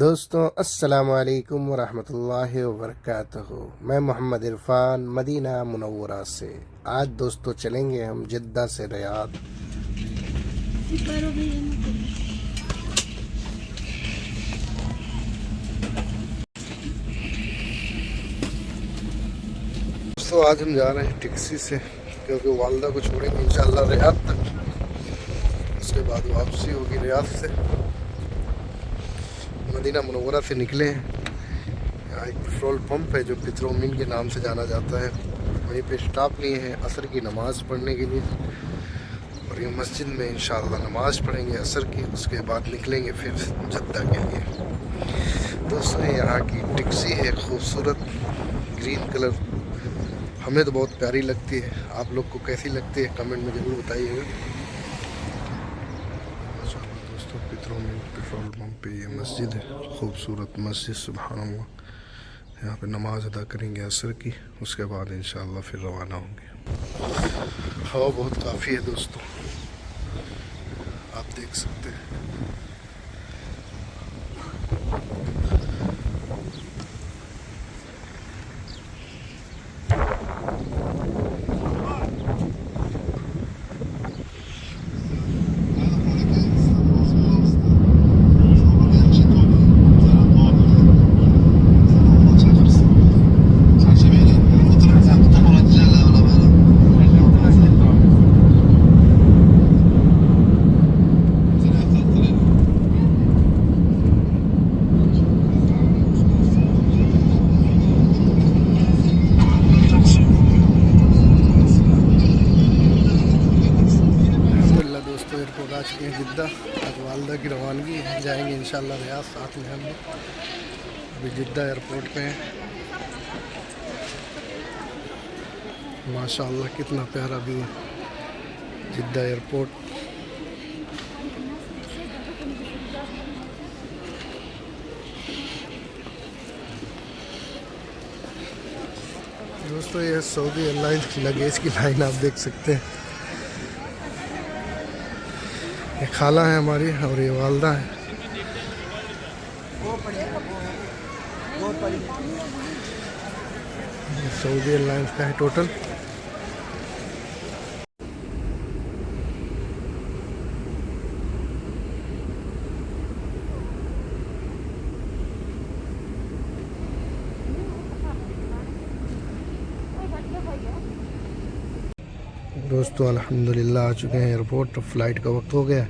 दोस्तों अस्सलाम वालेकुम वरहमतुल्लाहि वबरकातुहू। मैं मोहम्मद इरफान मदीना मुनव्वरा से। आज दोस्तों चलेंगे हम जिद्दा से रियाद। दोस्तों आज हम जा रहे हैं टैक्सी से, क्योंकि वालदा को छोड़ेंगे इंशाअल्लाह रियाद तक। उसके बाद वापसी होगी रियाद से। मदीना मुनव्वरा से निकले हैं। यहाँ एक पेट्रोल पंप है जो पेट्रोल के नाम से जाना जाता है, वहीं पे स्टॉप लिए हैं असर की नमाज़ पढ़ने के लिए। और ये मस्जिद में इंशाअल्लाह नमाज़ पढ़ेंगे असर की। उसके बाद निकलेंगे फिर जद्दा के लिए। दोस्तों यहाँ की टैक्सी है खूबसूरत ग्रीन कलर, हमें तो बहुत प्यारी लगती है। आप लोग को कैसी लगती है कमेंट में ज़रूर बताइएगा। पेट्रोल पंप पे ये मस्जिद है, खूबसूरत मस्जिद, सुभान अल्लाह। यहाँ पे नमाज अदा करेंगे असर की, उसके बाद इंशाअल्लाह फिर रवाना होंगे। हवा बहुत काफ़ी है दोस्तों, आप देख सकते हैं। आ चुके हैं जिद्दा। आज वालदा की रवानगी है, जाएंगे इंशाअल्लाह रियाद साथ में हम। अभी जिद्दा एयरपोर्ट पे हैं। माशाअल्लाह कितना प्यारा व्यू है जिद्दा एयरपोर्ट। दोस्तों ये सऊदी एयरलाइंस की लगेज की लाइन आप देख सकते हैं। ये खाला है हमारी और ये वालदा है। ये सऊदी एयरलाइंस का है टोटल। दोस्तों अल्हम्दुलिल्लाह आ चुके हैं एयरपोर्ट। फ़्लाइट का वक्त हो गया,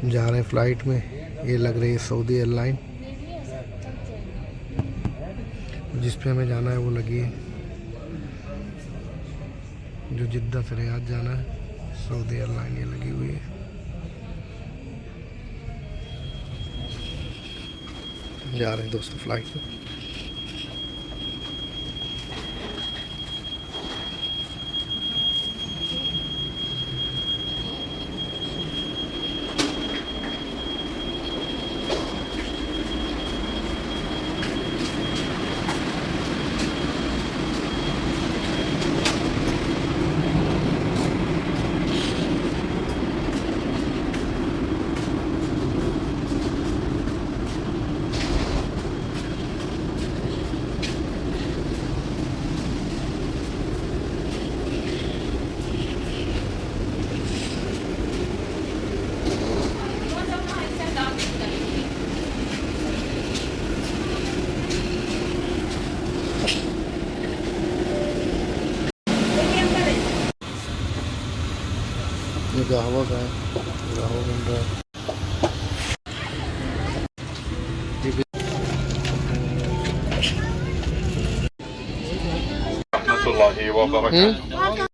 जा रहे हैं फ़्लाइट में। ये लग रही है सऊदी एयरलाइन, जिस पे हमें जाना है वो लगी है, जो जिद्दा से रियाद जाना है। सऊदी एयरलाइन ये लगी हुई है। जा रहे हैं दोस्तों फ़्लाइट में। ये कहवा का है, कहवा बन रहा है।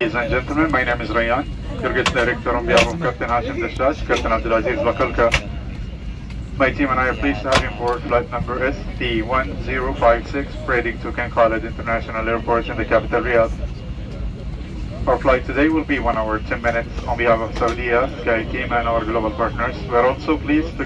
Ladies and gentlemen, my name is Rayyan, your guest director on behalf of Captain Hashim Dilchasp, Captain Abdulaziz Bakalka. My team and I are pleased to have you aboard flight number ST1056, heading to King Khalid International Airport in the capital Riyadh. Our flight today will be 1 hour 10 minutes on behalf of Saudia, Sky Team and our global partners. We are also pleased to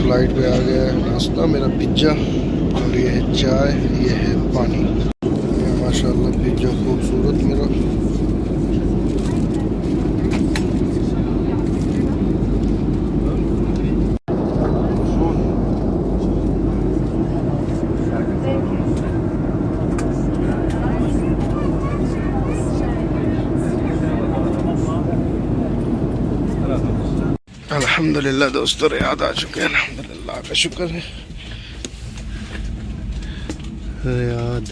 flight पे आ गया है नाश्ता, मेरा pizza, और ये है चाय, ये है पानी। ये माशाल्लाह पिज्ज़ा खूबसूरत मेरा। अल्हम्दुलिल्लाह दोस्तों, रियाद आ चुके हैं, अल्हम्दुलिल्लाह का शुक्र है। रियाद